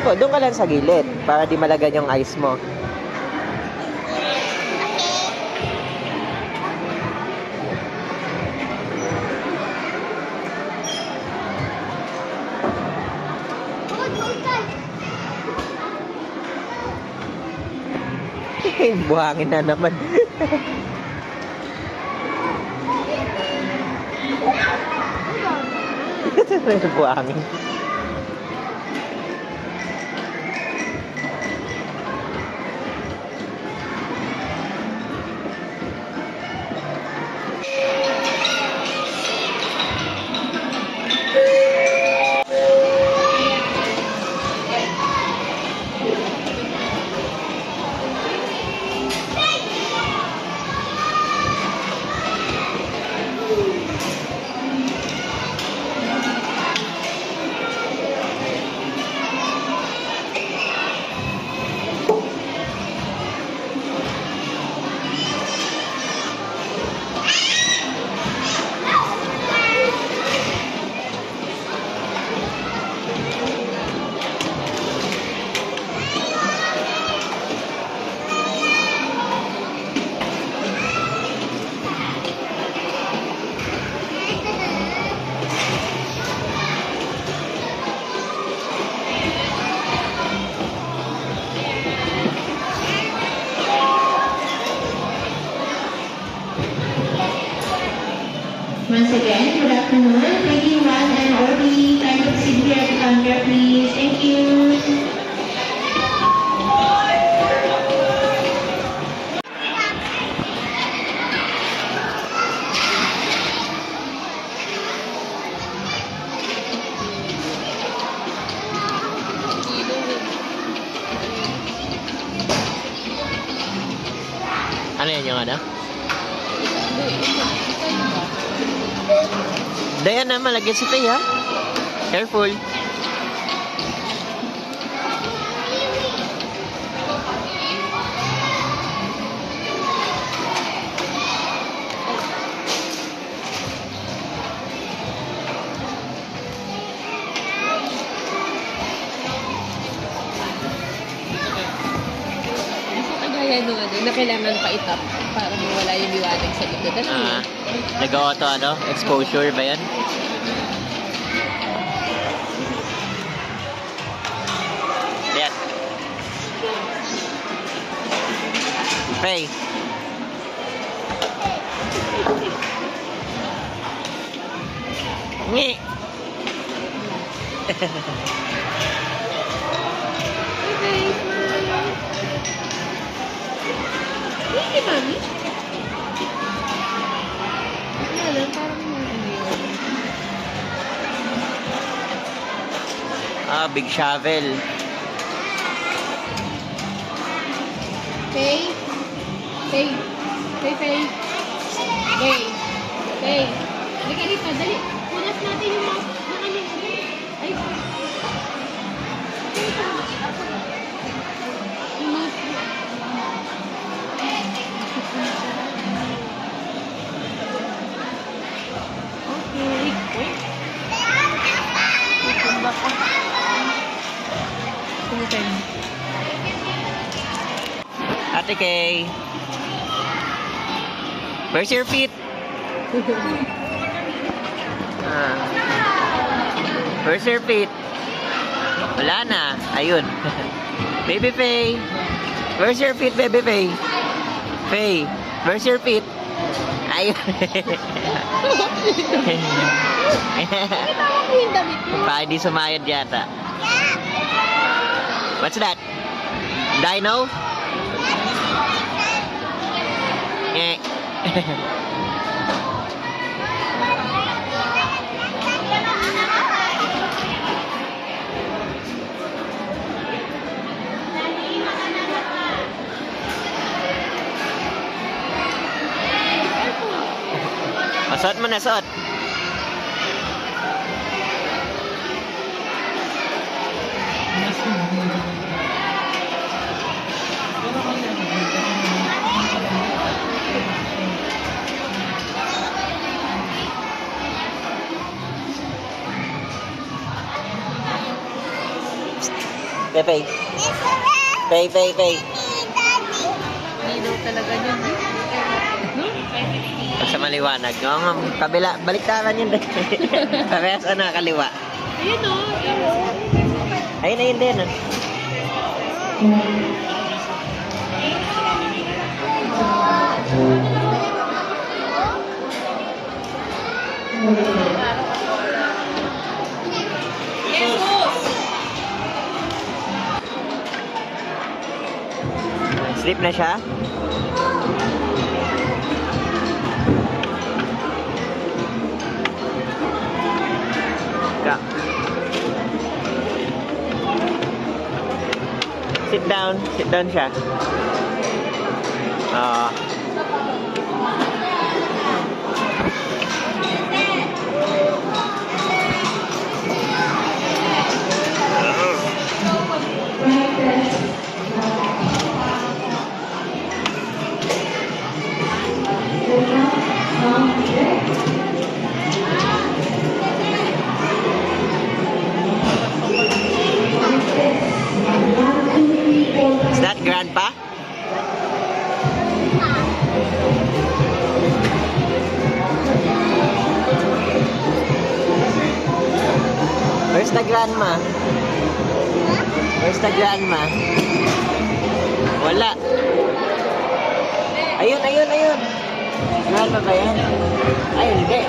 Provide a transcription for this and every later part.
po, doon ka lang sa gilid para di malagan yung ice mo. Buhangin na naman. Buhangin. Once again, good afternoon. Peggy 1 and Orby, kind of sit here at the counter, please. Thank you. Ano yan yung ano? Dayan na, malagyan si Tay, ha? Careful. Kagaya nung ano, na kailangan pa-itap para mawala yung liwanag sa likod. Ano yun? Nag-auto, ano? Exposure ba yan? Yes. Hey. Ngi. Okay, smile. Hindi, mami. Wala lang, parang ano yun. Big shovel. Faye? Faye? Faye, Faye? Faye? Faye? Halika dito, dali. Punas natin yung mga ano. Ay. Yung mga... Okay. Uy. Tumba ka. Tumba ka. Ate Kay. Where's your feet? Where's your feet? Wala na. Ayun. Baby Faye. Where's your feet, Baby Faye? Faye. Where's your feet? Ayun. Tama ko yung damit mo. Pa, hindi sumayad yata. What's that? Dino? Eh. Suot mo na, suot. Pepe. Pay, pay, pay. Hindi daw talaga yun. No? Sa maliwanag. Oo nga, kabila. Baliktaran yun. Parehas ano, kaliwa. Ayun o. Ayun, ayun din. ah. Sleep na siya? Ka. Sit down. Sit down siya. Oo. Is that grandpa? Where's the grandma? Where's the grandma? Wala. Ayun, ayun, ayun. Grandma ba yan? Ay, hindi.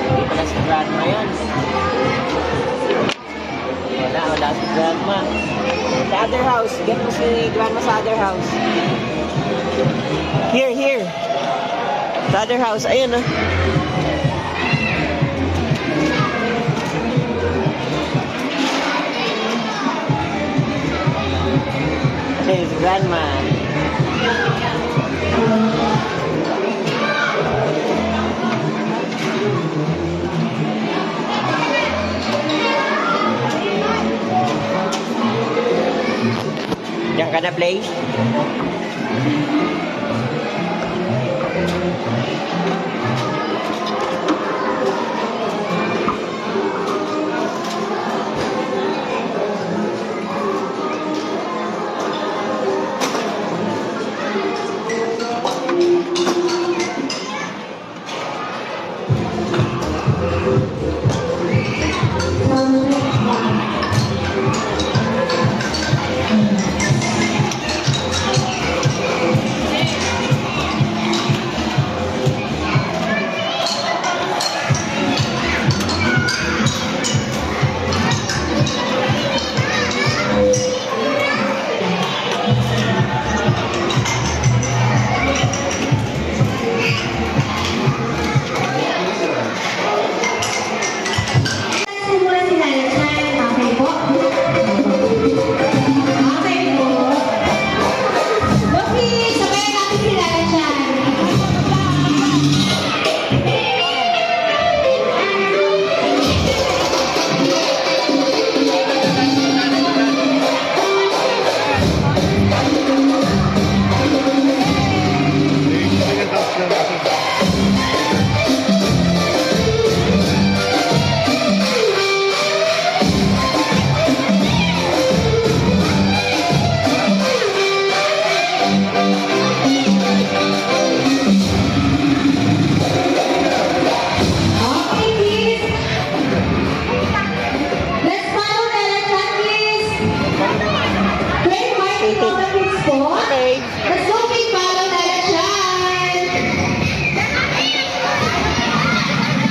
Hindi pala si grandma yan. Wala, wala si grandma. The other house. Get mo si grandma sa other house. Here, here. The other house. Ayun, ah. There's grandma. Diyan ka na play?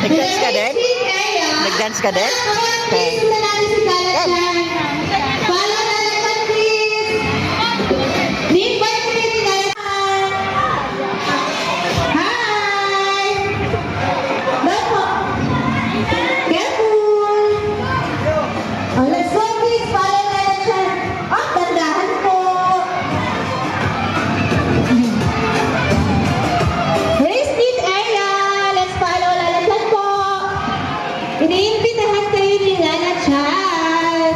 Nag-dance ka din? Nag-dance ka din? Iniimbitahan kayo ni Lana Chan.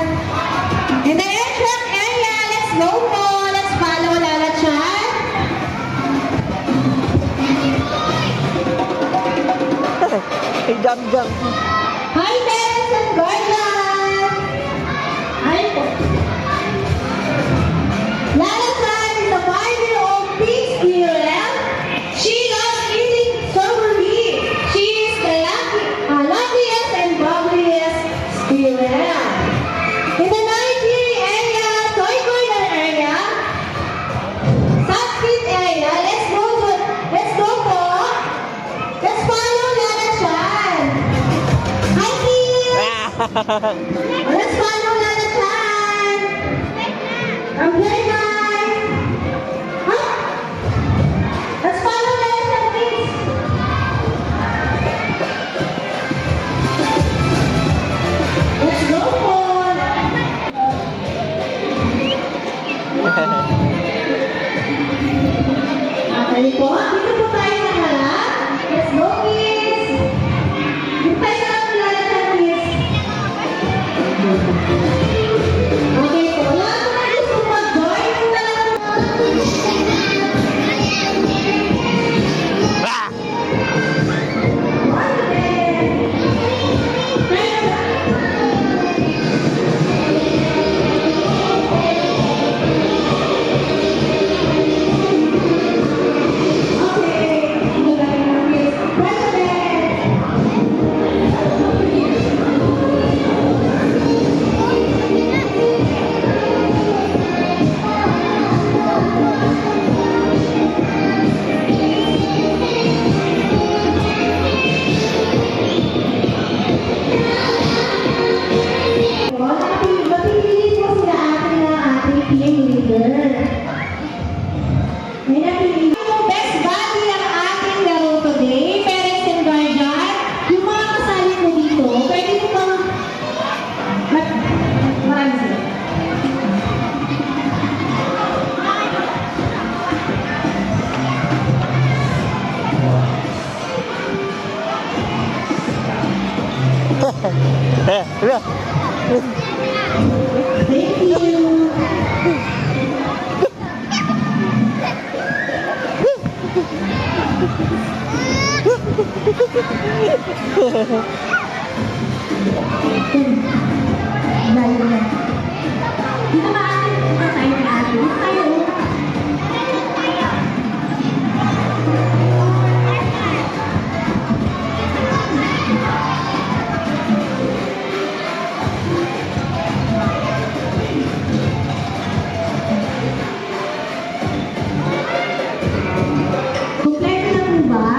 In the entrance area, let's go po. Let's follow Lana Chan. Jump, jump. Hi, parents and guardians. Hi po. Let's follow Lala Chan. Okay, guys. Huh? Let's follow Lala Chan, please. Let's go, Paul. Okay po, dito po tayo ng harap. Let's go, kids. Dito tayo lang ng Lala Chan, please. Okay po, lahat po na gusto mag-join. Yung talagang Ah! Mapipili po sila atin ng ating team leader. May napili. Yung best buddy ang ating laro today, parents and guardian, yung mga kasali mo dito, pwede mo bang marami sila. Thank you. Layo na. Dito ba atin? Tayo na atin. Tayo. Kompleto na po ba?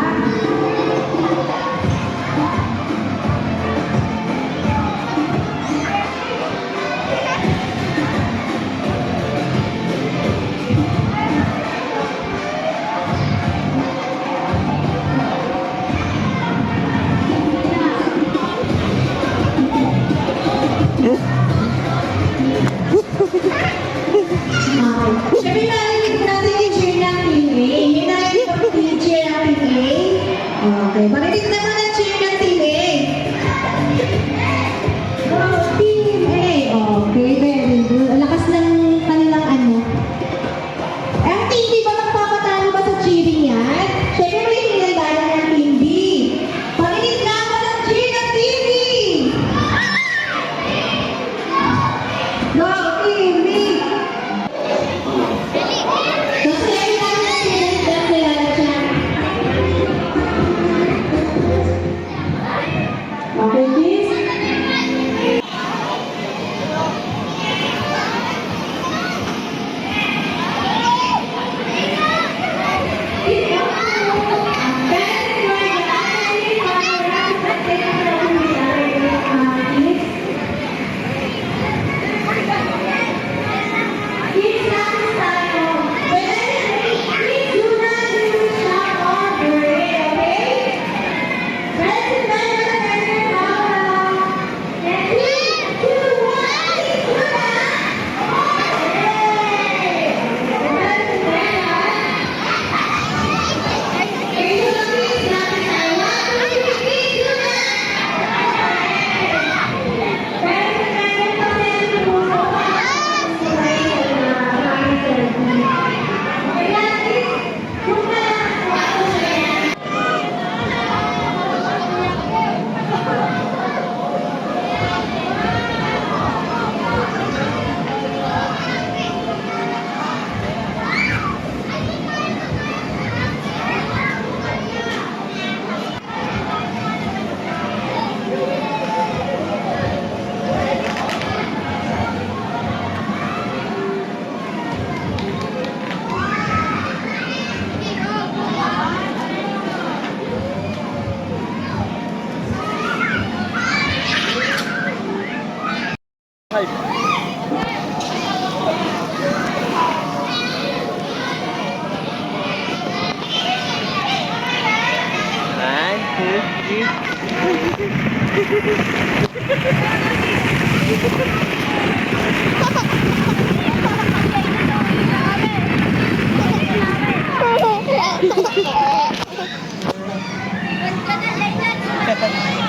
Siyempre narinig natin yung cheer ng Team A. May narinig ako yung cheer ng Team A. Okay, marinig naman ang cheer ng Team A. Oh, Team A. Okay, very good. Ang lakas ng kanilang ano. Ang Team B ba magpapatalo ba sa cheering yan? Siyempre may hinandala ng Team B. Marinig naman ang cheer ng Team B. Go, Team B! Okay, please. Please, One, two, three. What the heck?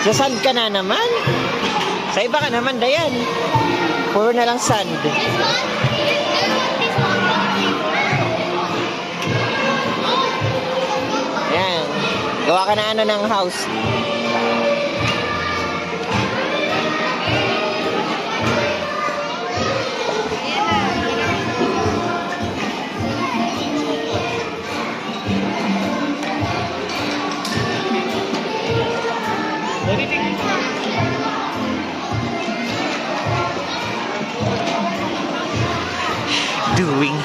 Sa sand ka na naman? Sa iba ka naman, Dayan. Puro na lang sand. Ayan. Gawa ka na ano ng house. Doing.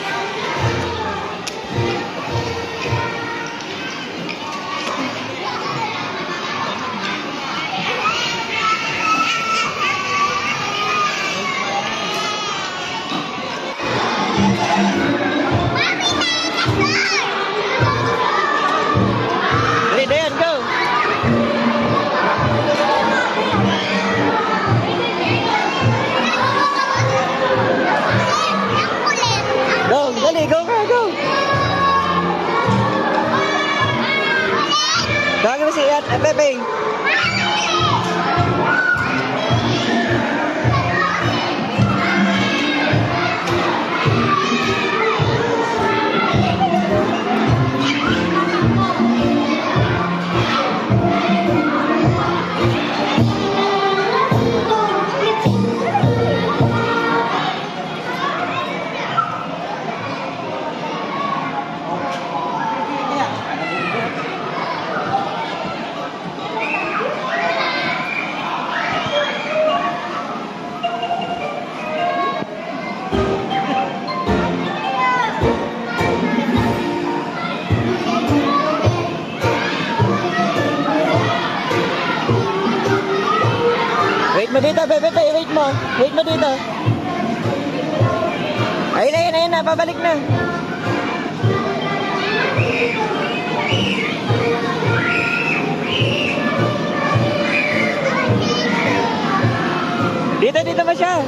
Dali, Dayan, go! Go, dali, go ka, go! Tawagin mo si Pepe. Wait mo dito, Pepe, wait mo. Wait mo dito. Ayun na, pabalik na. Dito ba siya?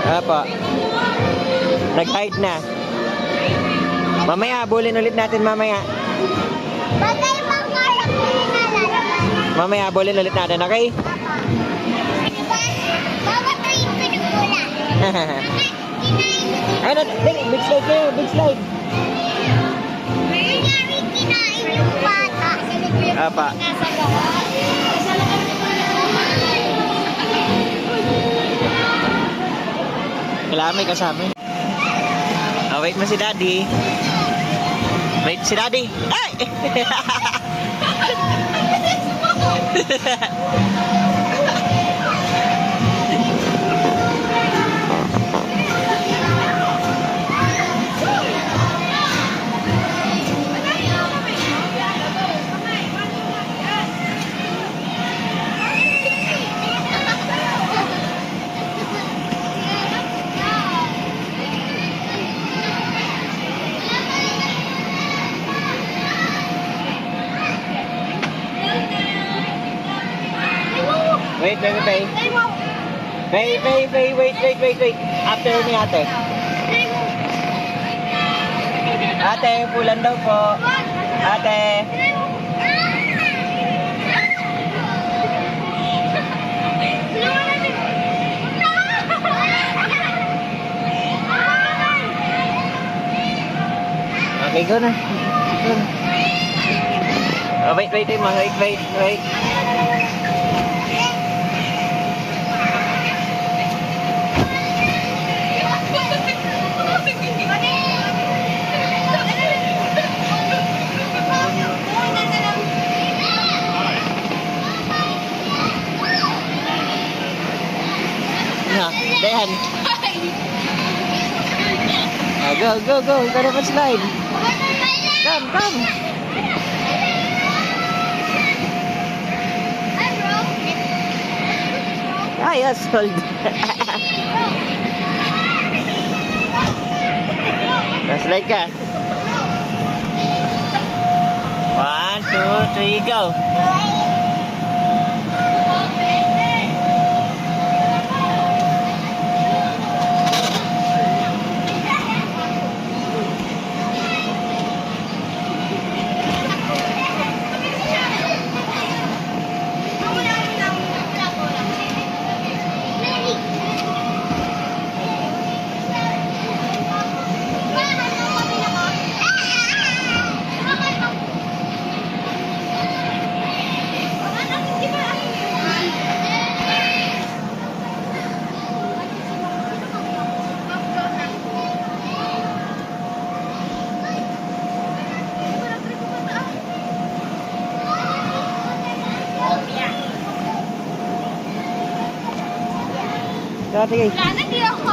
Apa. Nag-hide na. Mamaya, habulin ulit natin mamaya. Bagay bang karap na lalabas? Mamaya, habulin ulit natin, okay? Bawat rin pinagula. Ano, dali, big slide kayo, big slide. Nangyari kinain yung bata. Apa. Nasa loob. Kailangan may kasama. Oh, wait mo si Daddy. Wait, si Daddy. Ay! wait, baby Faye. Faye, wait. After ni ate. Ate, pulan daw po. Ate. Okay, go na. Go na. Oh, wait, ma. Wait. Na, Dayan. Go. Ikaw na slide. Come. Ah, yes, hold. Slide ka. 1, 2, 3, go. Dati. Wala na, di ako.